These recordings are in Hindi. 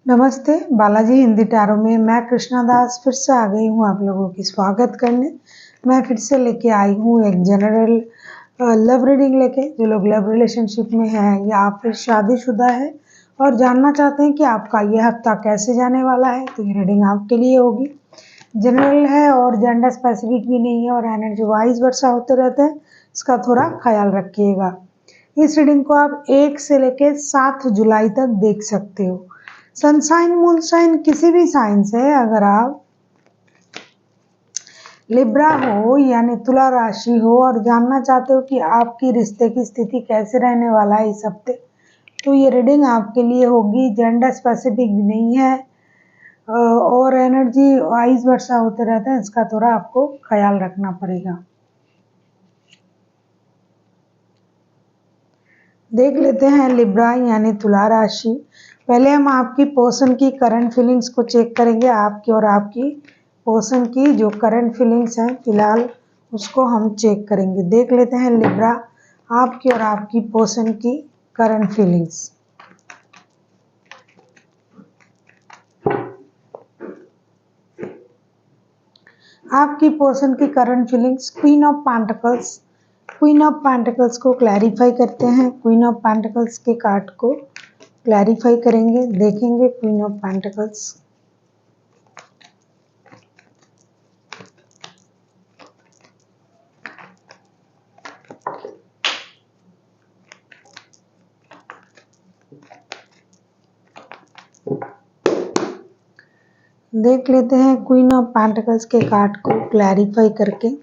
नमस्ते, बालाजी हिंदी टैरो में मैं कृष्णा दास फिर से आ गई हूँ आप लोगों की स्वागत करने। मैं फिर से लेके आई हूँ एक जनरल लव रीडिंग लेके। जो लोग लव रिलेशनशिप में हैं या फिर शादीशुदा है और जानना चाहते हैं कि आपका ये हफ्ता कैसे जाने वाला है, तो ये रीडिंग आपके लिए होगी। जनरल है और जेंडर स्पेसिफिक भी नहीं है और एनर्जी वाइज वर्षा होते रहते हैं, इसका थोड़ा ख्याल रखिएगा। इस रीडिंग को आप 1 से लेके 7 जुलाई तक देख सकते हो। सनसाइन मून साइन किसी भी साइन से अगर आप लिब्रा हो यानी तुला राशि हो और जानना चाहते हो कि आपकी रिश्ते की स्थिति कैसे रहने वाला है इस हफ्ते, तो ये रीडिंग आपके लिए होगी। जेंडर स्पेसिफिक भी नहीं है और एनर्जी वाइज वर्षा होते रहते हैं, इसका थोड़ा आपको ख्याल रखना पड़ेगा। देख लेते हैं लिब्रा यानी तुला राशि। पहले हम आपकी पर्सन की करंट फीलिंग्स को चेक करेंगे। आपकी और आपकी पर्सन की जो करंट फीलिंग्स हैं फिलहाल उसको हम चेक करेंगे। देख लेते हैं लिब्रा, आपकी और आपकी पर्सन की करंट फीलिंग्स। आपकी पर्सन की current feelings queen of pentacles. Queen of pentacles को क्लैरिफाई करते हैं। क्वीन ऑफ पेंटिकल्स के कार्ड को क्लैरिफाई करेंगे, देखेंगे क्वीन ऑफ पेंटिकल्स। देख लेते हैं क्वीन ऑफ पेंटिकल्स के कार्ड को क्लैरिफाई करके।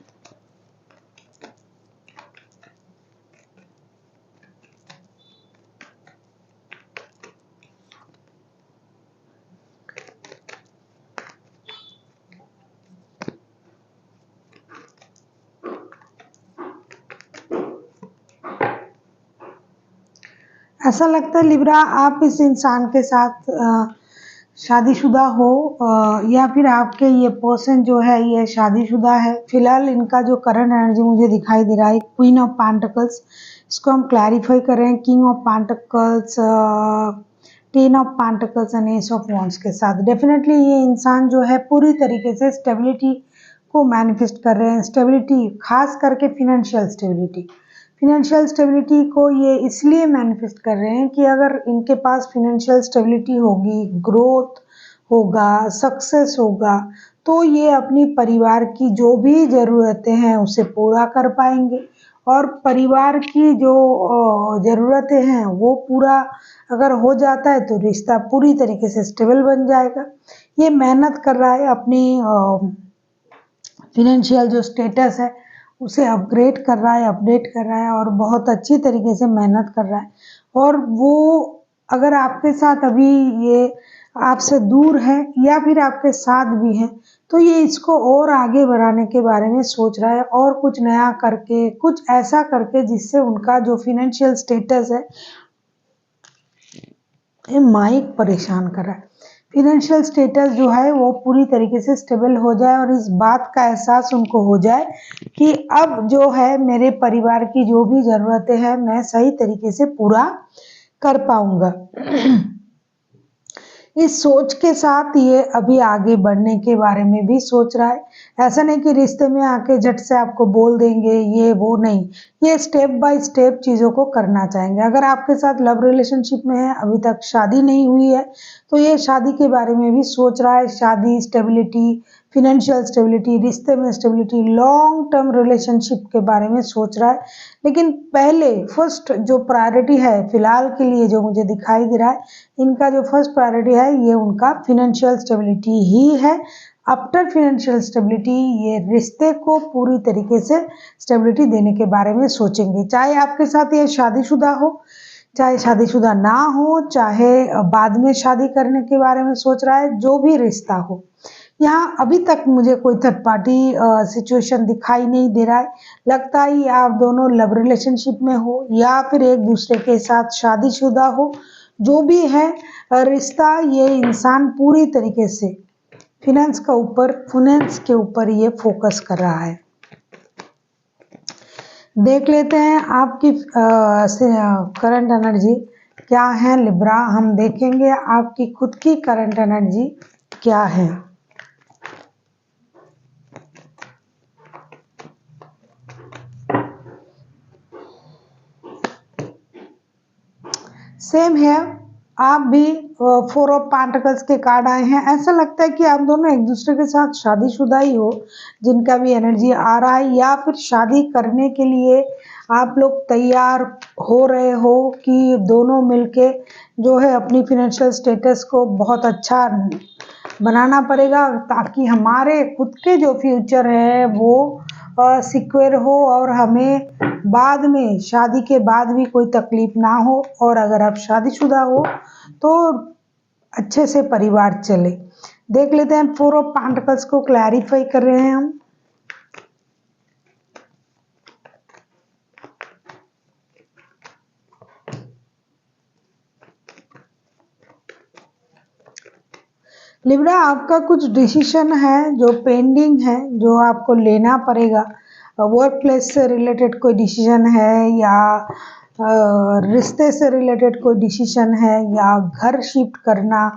ऐसा लगता है लिब्रा आप इस इंसान के साथ शादीशुदा हो या फिर आपके ये पर्सन जो है ये शादीशुदा है। फिलहाल इनका जो करंट एनर्जी मुझे दिखाई दे रहा है क्वीन ऑफ पेंटिकल्स, इसको हम क्लैरिफाई कर रहे हैं king of pentacles, ten of pentacles and S of wands के साथ। डेफिनेटली ये इंसान जो है पूरी तरीके से स्टेबिलिटी को मैनिफेस्ट कर रहे हैं। स्टेबिलिटी खास करके फिनेंशियल स्टेबिलिटी। फिनेंशियल स्टेबिलिटी को ये इसलिए मैनिफेस्ट कर रहे हैं कि अगर इनके पास फिनेंशियल स्टेबिलिटी होगी, ग्रोथ होगा, सक्सेस होगा, तो ये अपनी परिवार की जो भी ज़रूरतें हैं उसे पूरा कर पाएंगे और परिवार की जो ज़रूरतें हैं वो पूरा अगर हो जाता है तो रिश्ता पूरी तरीके से स्टेबल बन जाएगा। ये मेहनत कर रहा है अपनी फिनेंशियल जो स्टेटस है उसे अपग्रेड कर रहा है, अपडेट कर रहा है और बहुत अच्छी तरीके से मेहनत कर रहा है। और वो अगर आपके साथ अभी ये आपसे दूर है या फिर आपके साथ भी है, तो ये इसको और आगे बढ़ाने के बारे में सोच रहा है और कुछ नया करके, कुछ ऐसा करके जिससे उनका जो फिनेंशियल स्टेटस है ये माइक परेशान कर रहा है। फिनेंशियल स्टेटस जो है वो पूरी तरीके से स्टेबल हो जाए और इस बात का एहसास उनको हो जाए कि अब जो है मेरे परिवार की जो भी ज़रूरतें हैं मैं सही तरीके से पूरा कर पाऊंगा। इस सोच के साथ ये अभी आगे बढ़ने के बारे में भी सोच रहा है। ऐसा नहीं कि रिश्ते में आके झट से आपको बोल देंगे ये वो, नहीं, ये स्टेप बाय स्टेप चीज़ों को करना चाहेंगे। अगर आपके साथ लव रिलेशनशिप में है, अभी तक शादी नहीं हुई है, तो ये शादी के बारे में भी सोच रहा है। शादी, स्टेबिलिटी, फिनेंशियल स्टेबिलिटी, रिश्ते में स्टेबिलिटी, लॉन्ग टर्म रिलेशनशिप के बारे में सोच रहा है। लेकिन पहले फर्स्ट जो प्रायोरिटी है फिलहाल के लिए जो मुझे दिखाई दे रहा है, इनका जो फर्स्ट प्रायोरिटी है ये उनका फिनेंशियल स्टेबिलिटी ही है। आफ्टर फिनेंशियल स्टेबिलिटी ये रिश्ते को पूरी तरीके से स्टेबिलिटी देने के बारे में सोचेंगे। चाहे आपके साथ ये शादीशुदा हो, चाहे शादीशुदा ना हो, चाहे बाद में शादी करने के बारे में सोच रहा है, जो भी रिश्ता हो। यहाँ अभी तक मुझे कोई थर्ड पार्टी सिचुएशन दिखाई नहीं दे रहा है। लगता है आप दोनों लव रिलेशनशिप में हो या फिर एक दूसरे के साथ शादीशुदा हो। जो भी है रिश्ता, ये इंसान पूरी तरीके से फाइनेंस के ऊपर ये फोकस कर रहा है। देख लेते हैं आपकी करंट एनर्जी क्या है लिब्रा, हम देखेंगे आपकी खुद की करंट एनर्जी क्या है। सेम है, आप भी 4 ऑफ पेंटिकल्स के कार्ड आए हैं। ऐसा लगता है कि आप दोनों एक दूसरे के साथ शादीशुदा ही हो, जिनका भी एनर्जी आ रहा है, या फिर शादी करने के लिए आप लोग तैयार हो रहे हो कि दोनों मिलके जो है अपनी फिनेंशियल स्टेटस को बहुत अच्छा बनाना पड़ेगा, ताकि हमारे खुद के जो फ्यूचर है वो सिक्योर हो और हमें बाद में शादी के बाद भी कोई तकलीफ ना हो। और अगर आप शादीशुदा हो तो अच्छे से परिवार चले। देख लेते हैं 4 ऑफ पेंटिकल्स को क्लैरिफाई कर रहे हैं हम। लिब्रा, आपका कुछ डिसीजन है जो पेंडिंग है, जो आपको लेना पड़ेगा। वर्क प्लेस से रिलेटेड कोई डिसीजन है, या रिश्ते से रिलेटेड कोई डिसीजन है, या घर शिफ्ट करना,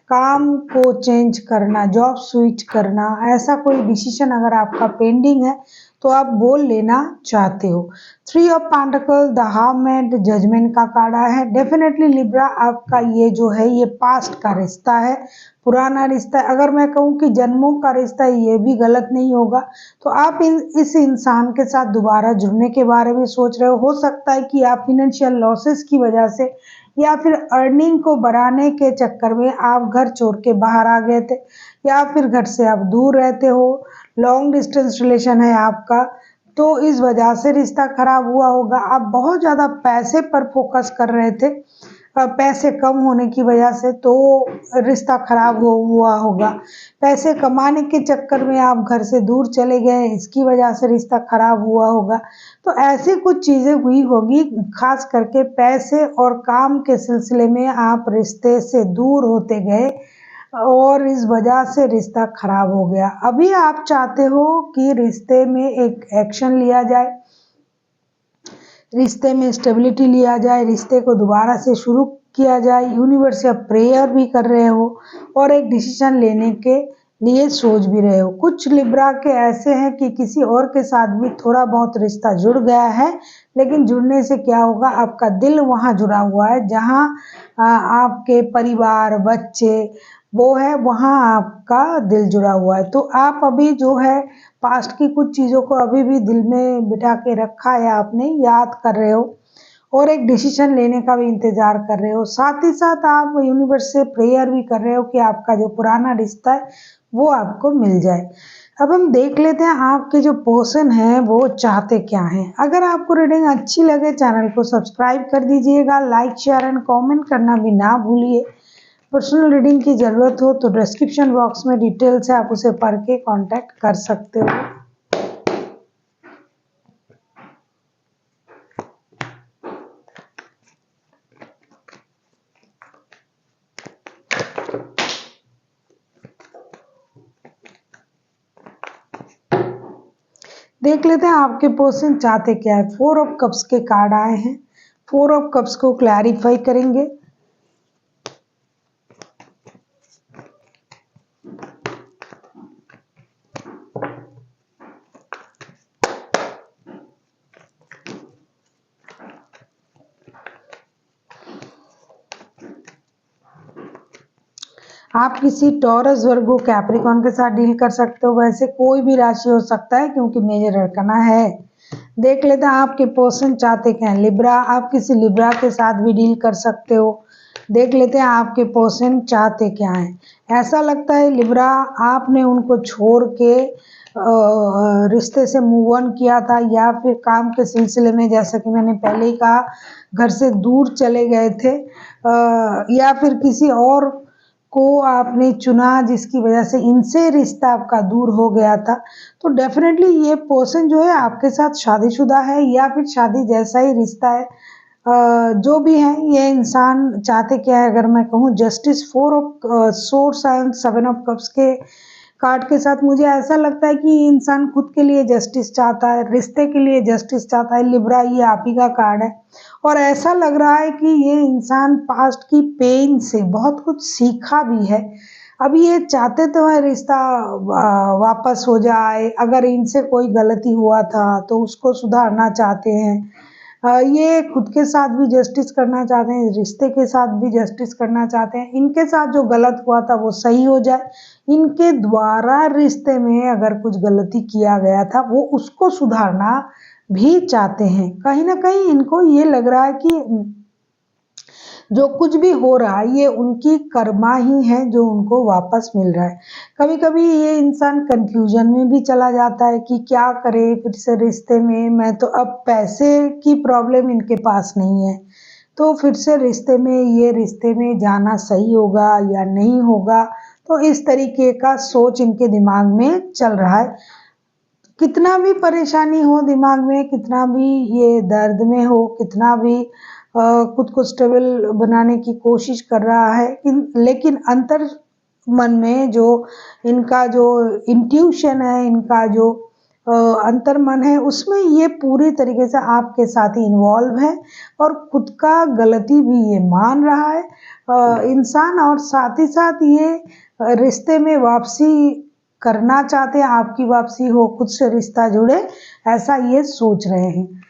काम को चेंज करना, जॉब स्विच करना, ऐसा कोई डिसीजन अगर आपका पेंडिंग है तो आप बोल लेना चाहते हो। 3 of pentacle, the hermit, judgment का कार्ड आया है। डेफिनेटली लिब्रा, आपका ये जो है ये पास्ट का रिश्ता है, पुराना रिश्ता है। अगर मैं कहूँ कि जन्मों का रिश्ता है, ये भी गलत नहीं होगा। तो आप इस इंसान के साथ दोबारा जुड़ने के बारे में सोच रहे हो सकता है कि आप फिनेंशियल लॉसेस की वजह से या फिर अर्निंग को बढ़ाने के चक्कर में आप घर छोड़ के बाहर आ गए थे, या फिर घर से आप दूर रहते हो, लॉन्ग डिस्टेंस रिलेशन है आपका, तो इस वजह से रिश्ता खराब हुआ होगा। आप बहुत ज़्यादा पैसे पर फोकस कर रहे थे, पैसे कम होने की वजह से तो रिश्ता खराब हुआ होगा। पैसे कमाने के चक्कर में आप घर से दूर चले गए, इसकी वजह से रिश्ता खराब हुआ होगा। तो ऐसी कुछ चीज़ें हुई होगी, खास करके पैसे और काम के सिलसिले में आप रिश्ते से दूर होते गए और इस वजह से रिश्ता खराब हो गया। अभी आप चाहते हो कि रिश्ते में एक एक्शन लिया जाए, रिश्ते में स्टेबिलिटी लिया जाए, रिश्ते को दोबारा से शुरू किया जाए। यूनिवर्स से प्रेयर भी कर रहे हो और एक डिसीजन लेने के लिए सोच भी रहे हो। कुछ लिब्रा के ऐसे हैं कि किसी और के साथ भी थोड़ा बहुत रिश्ता जुड़ गया है, लेकिन जुड़ने से क्या होगा, आपका दिल वहाँ जुड़ा हुआ है जहाँ आपके परिवार, बच्चे वो है, वहाँ आपका दिल जुड़ा हुआ है। तो आप अभी जो है पास्ट की कुछ चीज़ों को अभी भी दिल में बिठा के रखा है, आपने याद कर रहे हो और एक डिसीजन लेने का भी इंतज़ार कर रहे हो। साथ ही साथ आप यूनिवर्स से प्रेयर भी कर रहे हो कि आपका जो पुराना रिश्ता है वो आपको मिल जाए। अब हम देख लेते हैं आपके जो पर्सन हैं वो चाहते क्या हैं। अगर आपको रीडिंग अच्छी लगे चैनल को सब्सक्राइब कर दीजिएगा, लाइक शेयर एंड कमेंट करना भी ना भूलिए। पर्सनल रीडिंग की ज़रूरत हो तो डिस्क्रिप्शन बॉक्स में डिटेल्स है, आप उसे पढ़ के कांटेक्ट कर सकते हो। देख लेते हैं आपके पर्सन चाहते क्या है। 4 ऑफ कप्स के कार्ड आए हैं, 4 ऑफ कप्स को क्लैरिफाई करेंगे। आप किसी टॉरस, वर्गो, कैप्रिकॉन के साथ डील कर सकते हो। वैसे कोई भी राशि हो सकता है क्योंकि मेजर अरकाना है। देख लेते हैं आपके पर्सन चाहते क्या है। लिब्रा, आप किसी लिब्रा के साथ भी डील कर सकते हो। देख लेते हैं आपके पर्सन चाहते क्या है। ऐसा लगता है लिब्रा, आपने उनको छोड़ के रिश्ते से मूव ऑन किया था, या फिर काम के सिलसिले में जैसा कि मैंने पहले ही कहा घर से दूर चले गए थे, या फिर किसी और को आपने चुना जिसकी वजह से इनसे रिश्ता आपका दूर हो गया था। तो डेफिनेटली ये पर्सन जो है आपके साथ शादीशुदा है या फिर शादी जैसा ही रिश्ता है। जो भी है ये इंसान चाहते क्या है, अगर मैं कहूँ justice, 4 of source and 7 of cups के कार्ड के साथ मुझे ऐसा लगता है कि ये इंसान खुद के लिए जस्टिस चाहता है, रिश्ते के लिए जस्टिस चाहता है। लिब्रा, ये आप ही का कार्ड है और ऐसा लग रहा है कि ये इंसान पास्ट की पेन से बहुत कुछ सीखा भी है। अब ये चाहते तो है रिश्ता वापस हो जाए, अगर इनसे कोई गलती हुआ था तो उसको सुधारना चाहते हैं। ये खुद के साथ भी जस्टिस करना चाहते हैं, रिश्ते के साथ भी जस्टिस करना चाहते हैं। इनके साथ जो गलत हुआ था वो सही हो जाए। इनके द्वारा रिश्ते में अगर कुछ गलती किया गया था वो उसको सुधारना भी चाहते हैं। कहीं ना कहीं इनको ये लग रहा है कि जो कुछ भी हो रहा है ये उनकी कर्मा ही है जो उनको वापस मिल रहा है। कभी कभी ये इंसान कंफ्यूजन में भी चला जाता है कि क्या करे फिर से रिश्ते में। मैं तो अब पैसे की प्रॉब्लम इनके पास नहीं है, तो फिर से रिश्ते में, ये रिश्ते में जाना सही होगा या नहीं होगा, तो इस तरीके का सोच इनके दिमाग में चल रहा है। कितना भी परेशानी हो दिमाग में, कितना भी ये दर्द में हो, कितना भी खुद को स्टेबल बनाने की कोशिश कर रहा है, लेकिन अंतर मन में जो इनका जो इंट्यूशन है, इनका जो अंतर मन है, उसमें ये पूरी तरीके से आपके साथ ही इन्वॉल्व है और खुद का गलती भी ये मान रहा है इंसान। और साथ ही साथ ये रिश्ते में वापसी करना चाहते हैं, आपकी वापसी हो, खुद से रिश्ता जुड़े, ऐसा ये सोच रहे हैं।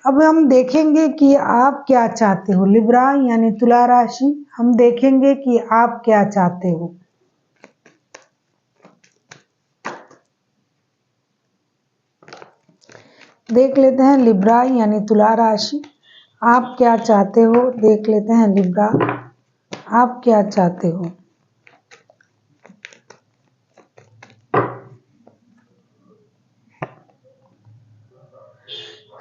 अब हम देखेंगे कि आप क्या चाहते हो। लिब्रा यानी तुला राशि, हम देखेंगे कि आप क्या चाहते हो। देख लेते हैं लिब्रा यानी तुला राशि, आप क्या चाहते हो। देख लेते हैं लिब्रा, आप क्या चाहते हो।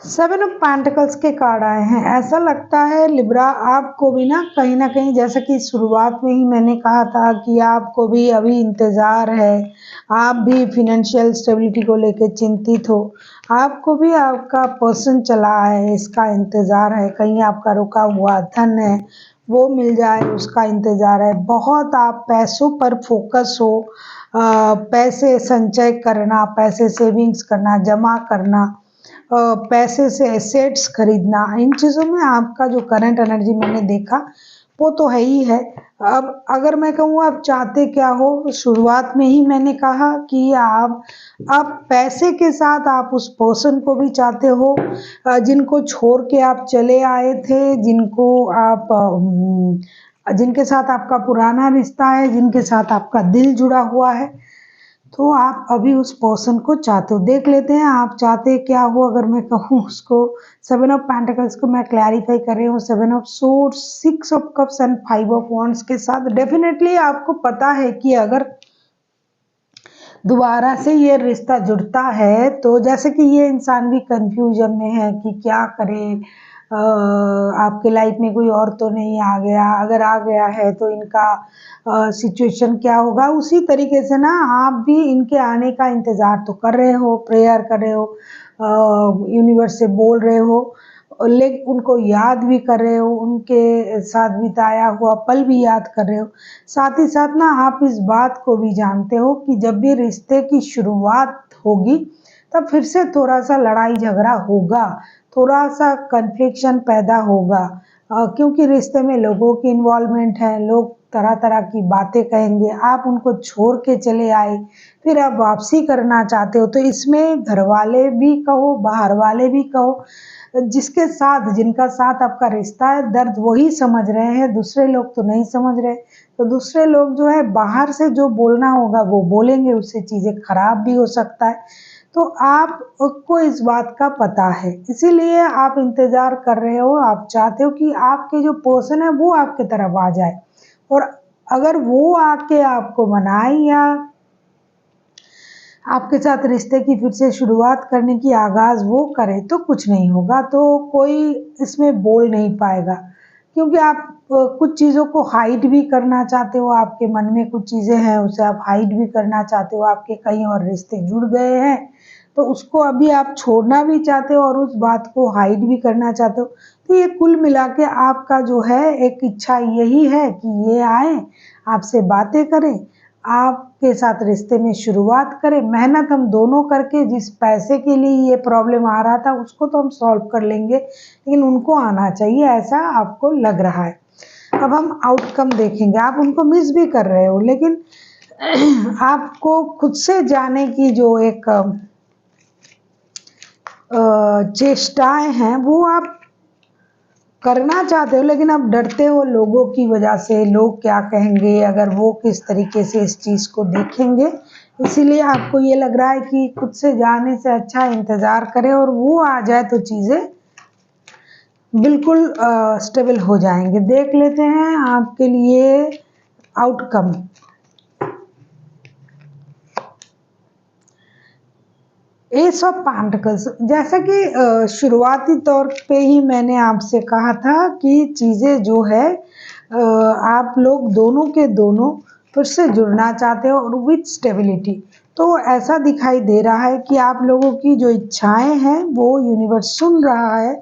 सेवन ऑफ पेंटिकल्स के कार्ड आए हैं। ऐसा लगता है लिब्रा आपको भी ना कहीं जैसा कि शुरुआत में ही मैंने कहा था कि आपको भी अभी इंतज़ार है, आप भी फिनेंशियल स्टेबिलिटी को लेकर चिंतित हो। आपको भी आपका पर्सन चला है, इसका इंतज़ार है। कहीं आपका रुका हुआ धन है वो मिल जाए, उसका इंतज़ार है। बहुत आप पैसों पर फोकस हो, पैसे संचय करना, पैसे सेविंग्स करना, जमा करना, पैसे से एसेट्स खरीदना, इन चीज़ों में आपका जो करंट एनर्जी मैंने देखा वो तो है ही है। अब अगर मैं कहूँ आप चाहते क्या हो, शुरुआत में ही मैंने कहा कि आप पैसे के साथ आप उस पर्सन को भी चाहते हो जिनको छोड़ के आप चले आए थे, जिनके साथ आपका पुराना रिश्ता है, जिनके साथ आपका दिल जुड़ा हुआ है, तो आप अभी उस पर्सन को चाहते हो। देख लेते हैं आप चाहते क्या हो। अगर मैं कहूँ उसको, सेवन ऑफ पेंटिकल्स को मैं क्लैरिफाई कर रही हूँ, seven of swords, six of cups and five of wands के साथ। डेफिनेटली आपको पता है कि अगर दोबारा से ये रिश्ता जुड़ता है तो जैसे कि ये इंसान भी कंफ्यूजन में है कि क्या करे, आपके लाइफ में कोई और तो नहीं आ गया, अगर आ गया है तो इनका सिचुएशन क्या होगा। उसी तरीके से ना आप भी इनके आने का इंतज़ार तो कर रहे हो, प्रेयर कर रहे हो, यूनिवर्स से बोल रहे हो, लेकिन उनको याद भी कर रहे हो, उनके साथ बिताया हुआ पल भी याद कर रहे हो। साथ ही साथ ना आप इस बात को भी जानते हो कि जब भी रिश्ते की शुरुआत होगी तब फिर से थोड़ा सा लड़ाई झगड़ा होगा, थोड़ा सा कन्फ्लिक्शन पैदा होगा, क्योंकि रिश्ते में लोगों की इन्वॉल्वमेंट है, लोग तरह तरह की बातें कहेंगे। आप उनको छोड़ के चले आए, फिर आप वापसी करना चाहते हो, तो इसमें घर वाले भी कहो, बाहर वाले भी कहो, जिनका साथ आपका रिश्ता है, दर्द वही समझ रहे हैं, दूसरे लोग तो नहीं समझ रहे। तो दूसरे लोग जो है बाहर से जो बोलना होगा वो बोलेंगे, उससे चीज़ें खराब भी हो सकता है। तो आपको इस बात का पता है, इसीलिए आप इंतज़ार कर रहे हो। आप चाहते हो कि आपके जो पर्सन है वो आपके तरफ आ जाए, और अगर वो आके आपको मनाए या आपके साथ रिश्ते की फिर से शुरुआत करने की आगाज़ वो करे तो कुछ नहीं होगा, तो कोई इसमें बोल नहीं पाएगा, क्योंकि आप कुछ चीज़ों को हाइड भी करना चाहते हो। आपके मन में कुछ चीज़ें हैं उसे आप हाइड भी करना चाहते हो। आपके कहीं और रिश्ते जुड़ गए हैं तो उसको अभी आप छोड़ना भी चाहते हो और उस बात को हाइड भी करना चाहते हो। तो ये कुल मिला के आपका जो है एक इच्छा यही है कि ये आए, आपसे बातें करें, आपके साथ रिश्ते में शुरुआत करें। मेहनत हम दोनों करके, जिस पैसे के लिए ये प्रॉब्लम आ रहा था उसको तो हम सॉल्व कर लेंगे, लेकिन उनको आना चाहिए, ऐसा आपको लग रहा है। अब हम आउटकम देखेंगे। आप उनको मिस भी कर रहे हो, लेकिन आपको खुद से जाने की जो एक चेष्टाएं हैं वो आप करना चाहते हो, लेकिन आप डरते हो लोगों की वजह से, लोग क्या कहेंगे, अगर वो किस तरीके से इस चीज़ को देखेंगे। इसीलिए आपको ये लग रहा है कि खुद से जाने से अच्छा इंतज़ार करें और वो आ जाए तो चीज़ें बिल्कुल स्टेबल हो जाएंगे। देख लेते हैं आपके लिए आउटकम। एस ऑफ पेंटिकल्स, जैसा कि शुरुआती तौर पे ही मैंने आपसे कहा था कि चीज़ें जो है आप लोग दोनों के दोनों फिर से जुड़ना चाहते हो और विथ स्टेबिलिटी। तो ऐसा दिखाई दे रहा है कि आप लोगों की जो इच्छाएं हैं वो यूनिवर्स सुन रहा है।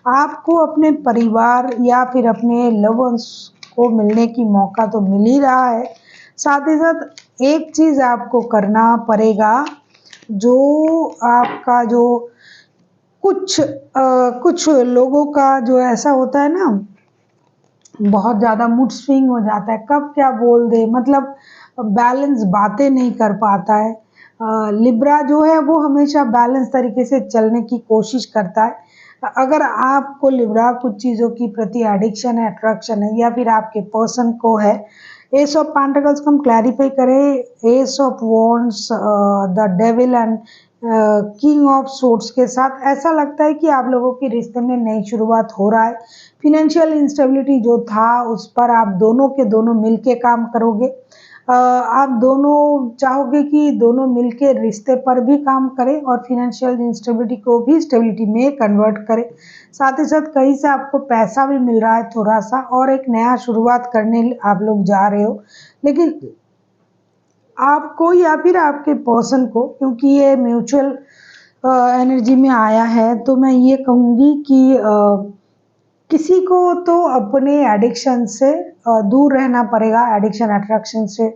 आपको अपने परिवार या फिर अपने लव वंस को मिलने की मौका तो मिल ही रहा है। साथ ही साथ एक चीज़ आपको करना पड़ेगा, जो आपका जो कुछ लोगों का जो ऐसा होता है ना, बहुत ज़्यादा मूड स्विंग हो जाता है, कब क्या बोल दे, मतलब बैलेंस बातें नहीं कर पाता है। लिब्रा जो है वो हमेशा बैलेंस तरीके से चलने की कोशिश करता है। अगर आपको लिब्रा कुछ चीज़ों की प्रति एडिक्शन है, अट्रैक्शन है, या फिर आपके पर्सन को है, एस ऑफ पेंटिकल्स को हम क्लैरिफाई करें, S of wands, the devil and king of swords के साथ ऐसा लगता है कि आप लोगों के रिश्ते में नई शुरुआत हो रहा है। फिनेंशियल इंस्टेबिलिटी जो था उस पर आप दोनों के दोनों मिलके काम करोगे। आप दोनों चाहोगे कि दोनों मिलके रिश्ते पर भी काम करें और फिनेंशियल इंस्टेबिलिटी को भी स्टेबिलिटी में कन्वर्ट करें। साथ ही साथ कहीं से आपको पैसा भी मिल रहा है थोड़ा सा, और एक नया शुरुआत करने आप लोग जा रहे हो। लेकिन आपको या फिर आपके पर्सन को, क्योंकि ये म्यूचुअल एनर्जी में आया है, तो मैं ये कहूँगी कि किसी को तो अपने एडिक्शन से दूर रहना पड़ेगा, एडिक्शन अट्रैक्शन से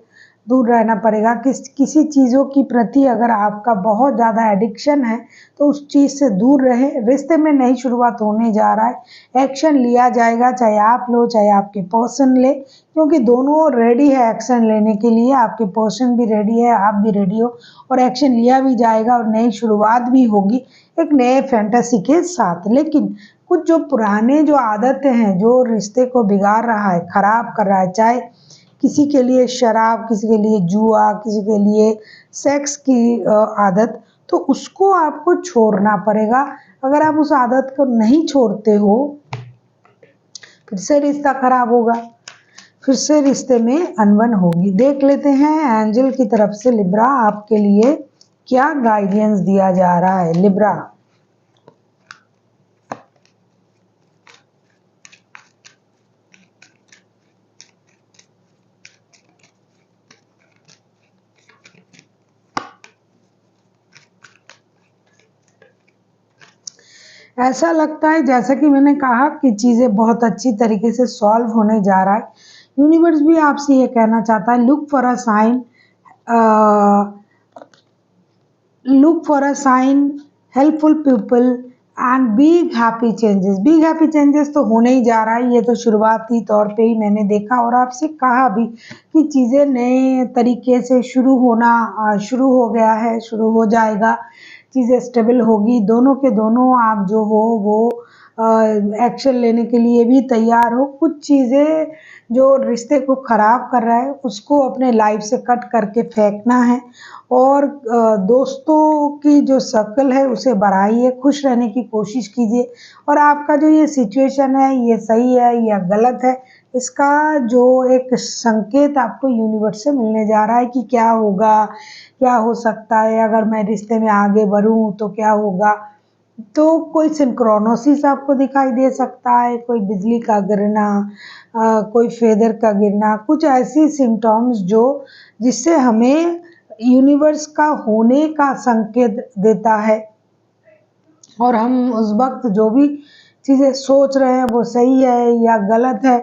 दूर रहना पड़ेगा। किसी चीज़ों की प्रति अगर आपका बहुत ज़्यादा एडिक्शन है तो उस चीज़ से दूर रहें। रिश्ते में नई शुरुआत होने जा रहा है, एक्शन लिया जाएगा, चाहे आप लो चाहे आपके पर्सन ले, क्योंकि दोनों रेडी है एक्शन लेने के लिए। आपके पर्सन भी रेडी है, आप भी रेडी हो, और एक्शन लिया भी जाएगा और नई शुरुआत भी होगी एक नए फैंटेसी के साथ। लेकिन कुछ जो पुराने जो आदतें हैं, जो रिश्ते को बिगाड़ रहा है, खराब कर रहा है, चाहे किसी के लिए शराब, किसी के लिए जुआ, किसी के लिए सेक्स की आदत, तो उसको आपको छोड़ना पड़ेगा। अगर आप उस आदत को नहीं छोड़ते हो, फिर से रिश्ता खराब होगा, फिर से रिश्ते में अनबन होगी। देख लेते हैं एंजल की तरफ से लिब्रा आपके लिए क्या गाइडेंस दिया जा रहा है। लिब्रा, ऐसा लगता है जैसा कि मैंने कहा कि चीज़ें बहुत अच्छी तरीके से सॉल्व होने जा रहा है। यूनिवर्स भी आपसे ये कहना चाहता है, look for a sign, helpful people and big happy changes. Big happy changes तो होने ही जा रहा है, ये तो शुरुआती तौर पे ही मैंने देखा और आपसे कहा भी कि चीज़ें नए तरीके से शुरू हो गया है, शुरू हो जाएगा, चीज़ें स्टेबल होगी। दोनों के दोनों आप जो हो वो एक्शन लेने के लिए भी तैयार हो। कुछ चीज़ें जो रिश्ते को ख़राब कर रहा है उसको अपने लाइफ से कट करके फेंकना है, और दोस्तों की जो सर्कल है उसे बढ़ाइए, खुश रहने की कोशिश कीजिए। और आपका जो ये सिचुएशन है, ये सही है या गलत है, इसका जो एक संकेत आपको यूनिवर्स से मिलने जा रहा है कि क्या होगा, क्या हो सकता है, अगर मैं रिश्ते में आगे बढ़ूँ तो क्या होगा। तो कोई सिंक्रोनोसिस आपको दिखाई दे सकता है, कोई बिजली का गिरना, कोई फेदर का गिरना, कुछ ऐसी सिम्टम्स जो जिससे हमें यूनिवर्स का होने का संकेत देता है, और हम उस वक्त जो भी चीज़ें सोच रहे हैं वो सही है या गलत है,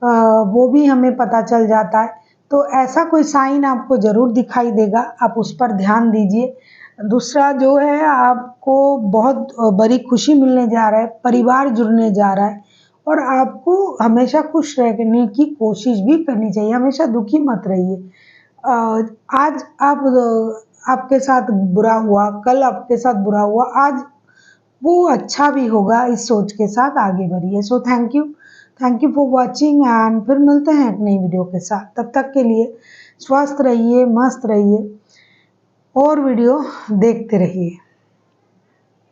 वो भी हमें पता चल जाता है। तो ऐसा कोई साइन आपको ज़रूर दिखाई देगा, आप उस पर ध्यान दीजिए। दूसरा जो है, आपको बहुत बड़ी खुशी मिलने जा रहा है, परिवार जुड़ने जा रहा है और आपको हमेशा खुश रहने की कोशिश भी करनी चाहिए, हमेशा दुखी मत रहिए। आज आपके साथ बुरा हुआ, कल आपके साथ बुरा हुआ, आज वो अच्छा भी होगा, इस सोच के साथ आगे बढ़िए। So thank you for watching and फिर मिलते हैं एक नई वीडियो के साथ। तब तक के लिए स्वस्थ रहिए, मस्त रहिए और वीडियो देखते रहिए।